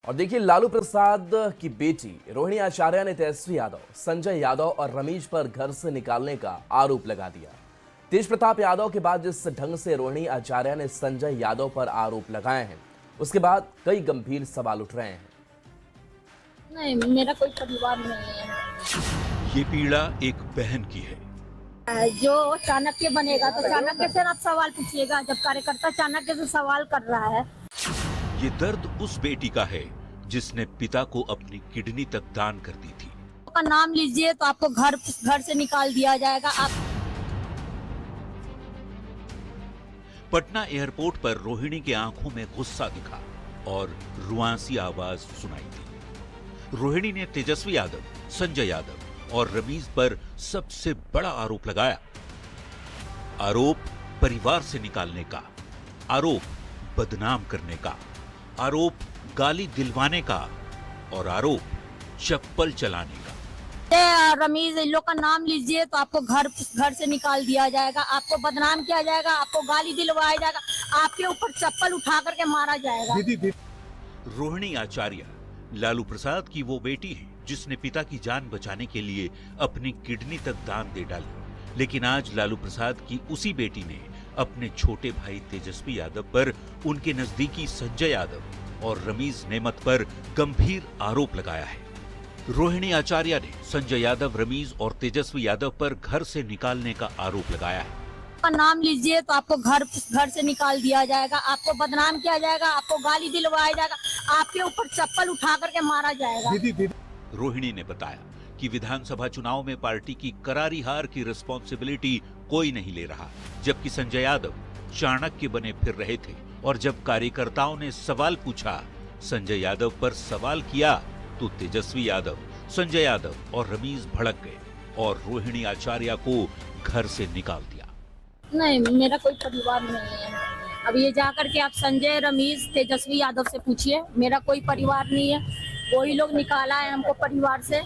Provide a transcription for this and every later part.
और देखिए, लालू प्रसाद की बेटी रोहिणी आचार्य ने तेजस्वी यादव, संजय यादव और रमीज पर घर से निकालने का आरोप लगा दिया। तेज प्रताप यादव के बाद जिस ढंग से रोहिणी आचार्य ने संजय यादव पर आरोप लगाए हैं, उसके बाद कई गंभीर सवाल उठ रहे हैं। नहीं, मेरा कोई परिवार नहीं है। ये पीड़ा एक बहन की है। जो चाणक्य बनेगा तो चाणक्य से आप सवाल पूछिएगा, जब कार्यकर्ता चाणक्य से सवाल कर रहा है। ये दर्द उस बेटी का है जिसने पिता को अपनी किडनी तक दान कर दी थी। का नाम लीजिए तो आपको घर से निकाल दिया जाएगा। आप पटना एयरपोर्ट पर रोहिणी की आंखों में गुस्सा दिखा और रुआंसी आवाज सुनाई दी। रोहिणी ने तेजस्वी यादव, संजय यादव और रमीज पर सबसे बड़ा आरोप लगाया। आरोप परिवार से निकालने का, आरोप बदनाम करने का, आरोप गाली दिलवाने का और आरोप चप्पल चलाने का। रमीज, इन लोग का नाम लीजिए तो आपको घर से निकाल दिया जाएगा, आपको बदनाम किया जाएगा, आपको गाली दिलवाया जाएगा, आपके ऊपर चप्पल उठा करके मारा जाएगा। रोहिणी आचार्य लालू प्रसाद की वो बेटी है जिसने पिता की जान बचाने के लिए अपनी किडनी तक दान दे डाली। लेकिन आज लालू प्रसाद की उसी बेटी ने अपने छोटे भाई तेजस्वी यादव पर, उनके नजदीकी संजय यादव और रमीज नेमत पर गंभीर आरोप लगाया है। रोहिणी आचार्य ने संजय यादव, रमीज और तेजस्वी यादव पर घर से निकालने का आरोप लगाया है। का नाम लीजिए तो आपको घर से निकाल दिया जाएगा, आपको बदनाम किया जाएगा, आपको गाली दिलवाया जाएगा, आपके ऊपर चप्पल उठा करके मारा जाएगा। रोहिणी ने बताया कि विधानसभा चुनाव में पार्टी की करारी हार की रिस्पॉन्सिबिलिटी कोई नहीं ले रहा, जबकि संजय यादव चाणक्य बने फिर रहे थे। और जब कार्यकर्ताओं ने सवाल पूछा, संजय यादव पर सवाल किया, तो तेजस्वी यादव, संजय यादव और रमीज भड़क गए और रोहिणी आचार्य को घर से निकाल दिया। नहीं, मेरा कोई परिवार नहीं है। अब ये जाकर के आप संजय, रमीज, तेजस्वी यादव से पूछिए, मेरा कोई परिवार नहीं है। वही लोग निकाला है हमको परिवार से।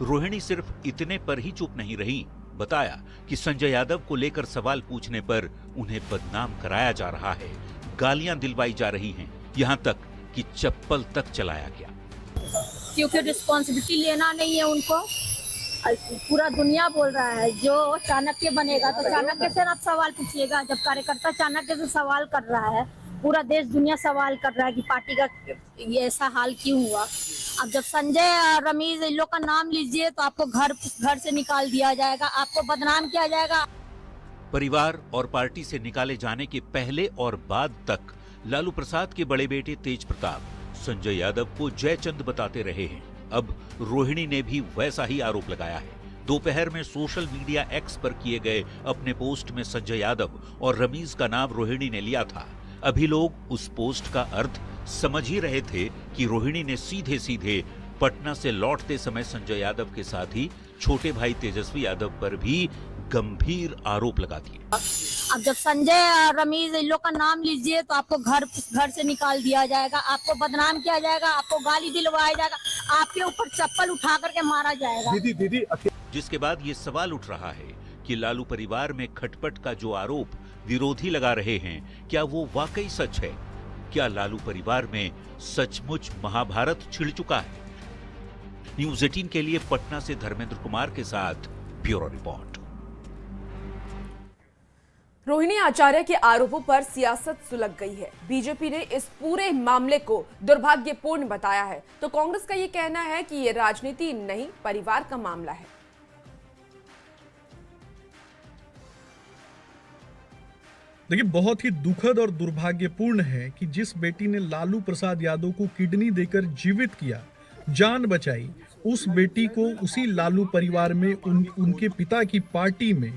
रोहिणी सिर्फ इतने पर ही चुप नहीं रही, बताया कि संजय यादव को लेकर सवाल पूछने पर उन्हें बदनाम कराया जा रहा है, गालियां दिलवाई जा रही हैं, यहां तक कि चप्पल तक चलाया गया। क्योंकि रिस्पॉन्सिबिलिटी लेना नहीं है उनको। पूरा दुनिया बोल रहा है जो चाणक्य बनेगा तो चाणक्य से आप सवाल पूछिएगा, जब कार्यकर्ता चाणक्य से सवाल कर रहा है, पूरा देश दुनिया सवाल कर रहा है कि पार्टी का ये ऐसा हाल क्यों हुआ। अब जब संजय, रमीज, इन लोग का नाम लीजिए तो आपको घर से निकाल दिया जाएगा, आपको बदनाम किया जाएगा। परिवार और पार्टी से निकाले जाने के पहले और बाद तक लालू प्रसाद के बड़े बेटे तेज प्रताप संजय यादव को जयचंद बताते रहे हैं। अब रोहिणी ने भी वैसा ही आरोप लगाया है। दोपहर में सोशल मीडिया एक्स पर किए गए अपने पोस्ट में संजय यादव और रमीज का नाम रोहिणी ने लिया था। अभी लोग उस पोस्ट का अर्थ समझ ही रहे थे कि रोहिणी ने सीधे सीधे पटना से लौटते समय संजय यादव के साथ ही छोटे भाई तेजस्वी यादव पर भी गंभीर आरोप लगा दिए। अब जब संजय, रमीज, इन लोग का नाम लीजिए तो आपको घर से निकाल दिया जाएगा, आपको बदनाम किया जाएगा, आपको गाली दिलवाया जाएगा, आपके ऊपर चप्पल उठा करके मारा जाएगा। जिसके बाद ये सवाल उठ रहा है कि लालू परिवार में खटपट का जो आरोप विरोधी लगा रहे हैं, क्या वो वाकई सच है? क्या लालू परिवार में सचमुच महाभारत छिड़ चुका है? न्यूज़ 18 के लिए पटना से धर्मेंद्र कुमार के साथ ब्यूरो रिपोर्ट। रोहिणी आचार्य के आरोपों पर सियासत सुलग गई है। बीजेपी ने इस पूरे मामले को दुर्भाग्यपूर्ण बताया है, तो कांग्रेस का ये कहना है कि ये राजनीति नहीं, परिवार का मामला है। देखिए, बहुत ही दुखद और दुर्भाग्यपूर्ण है कि जिस बेटी ने लालू प्रसाद यादव को किडनी देकर जीवित किया, जान बचाई, उस बेटी को उसी लालू परिवार में उनके पिता की पार्टी में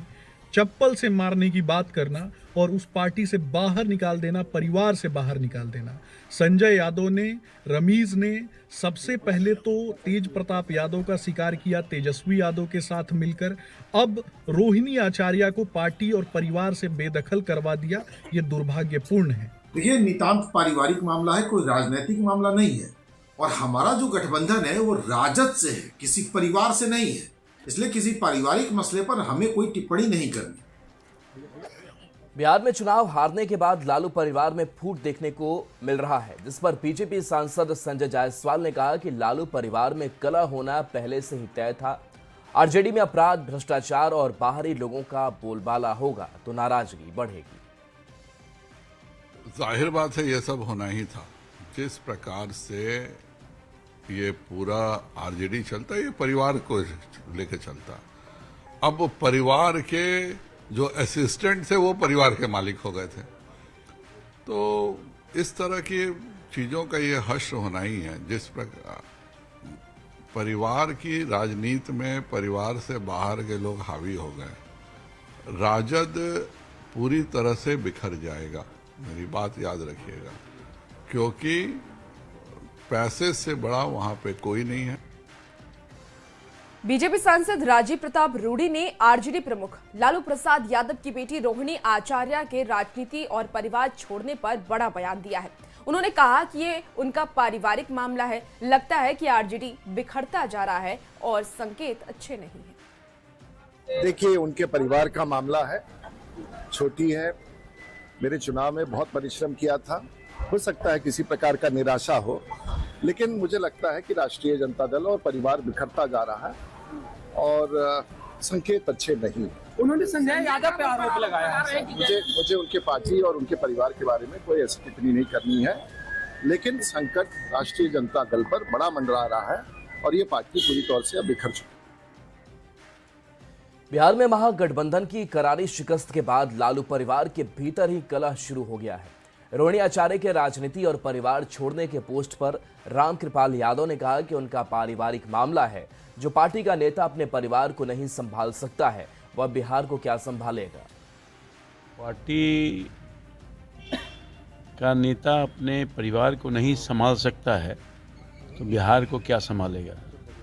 चप्पल से मारने की बात करना और उस पार्टी से बाहर निकाल देना, परिवार से बाहर निकाल देना। संजय यादव ने, रमीज ने सबसे पहले तो तेज प्रताप यादव का शिकार किया तेजस्वी यादव के साथ मिलकर, अब रोहिणी आचार्य को पार्टी और परिवार से बेदखल करवा दिया। ये दुर्भाग्यपूर्ण है। देखिए, नितांत पारिवारिक मामला है, कोई राजनीतिक मामला नहीं है। और हमारा जो गठबंधन है वो राजद से है, किसी परिवार से नहीं है। इसलिए किसी पारिवारिक मसले पर हमें कोई टिप्पणी नहीं करनी। बिहार में चुनाव हारने के बाद लालू परिवार में फूट देखने को मिल रहा है, जिस पर बीजेपी सांसद संजय जायसवाल ने कहा कि लालू परिवार में कलह होना पहले से ही तय था। आरजेडी में अपराध, भ्रष्टाचार और बाहरी लोगों का बोलबाला होगा तो नाराजगी बढ़ेगी। जाहिर बात है, यह सब होना ही था। जिस प्रकार से ये पूरा आरजेडी चलता है, ये परिवार को लेकर चलता। अब परिवार के जो असिस्टेंट थे वो परिवार के मालिक हो गए थे, तो इस तरह की चीजों का ये हश्र होना ही है। जिस प्रकार परिवार की राजनीति में परिवार से बाहर के लोग हावी हो गए, राजद पूरी तरह से बिखर जाएगा। मेरी बात याद रखिएगा, क्योंकि पैसे से बड़ा वहां पे कोई नहीं है। बीजेपी सांसद राजीव प्रताप रूडी ने आरजेडी प्रमुख लालू प्रसाद यादव की बेटी रोहिणी आचार्य के राजनीति और परिवार छोड़ने पर बड़ा बयान दिया है। उन्होंने कहा कि ये उनका पारिवारिक मामला है। लगता है कि आरजेडी बिखरता जा रहा है और संकेत अच्छे नहीं है। देखिए, उनके परिवार का मामला है, छोटी है। मेरे चुनाव में बहुत परिश्रम किया था, हो सकता है किसी प्रकार का निराशा हो, लेकिन मुझे लगता है कि राष्ट्रीय जनता दल और परिवार बिखरता जा रहा है और संकेत अच्छे नहीं। उन्होंने संजय यादव पे आरोप लगाया है। मुझे उनके पार्टी और उनके परिवार के बारे में कोई ऐसी टिप्पणी नहीं करनी है, लेकिन संकट राष्ट्रीय जनता दल पर बड़ा मंडरा रहा है और ये पार्टी पूरी तौर से अब बिखर चुकी है। बिहार में महागठबंधन की करारी शिकस्त के बाद लालू परिवार के भीतर ही कलह शुरू हो गया है। रोहिणी आचार्य के राजनीति और परिवार छोड़ने के पोस्ट पर रामकृपाल यादव ने कहा कि उनका पारिवारिक मामला है। जो पार्टी का नेता अपने परिवार को नहीं संभाल सकता है, वह बिहार को क्या संभालेगा। पार्टी का नेता अपने परिवार को नहीं संभाल सकता है तो बिहार को क्या संभालेगा,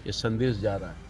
ये संदेश जा रहा है।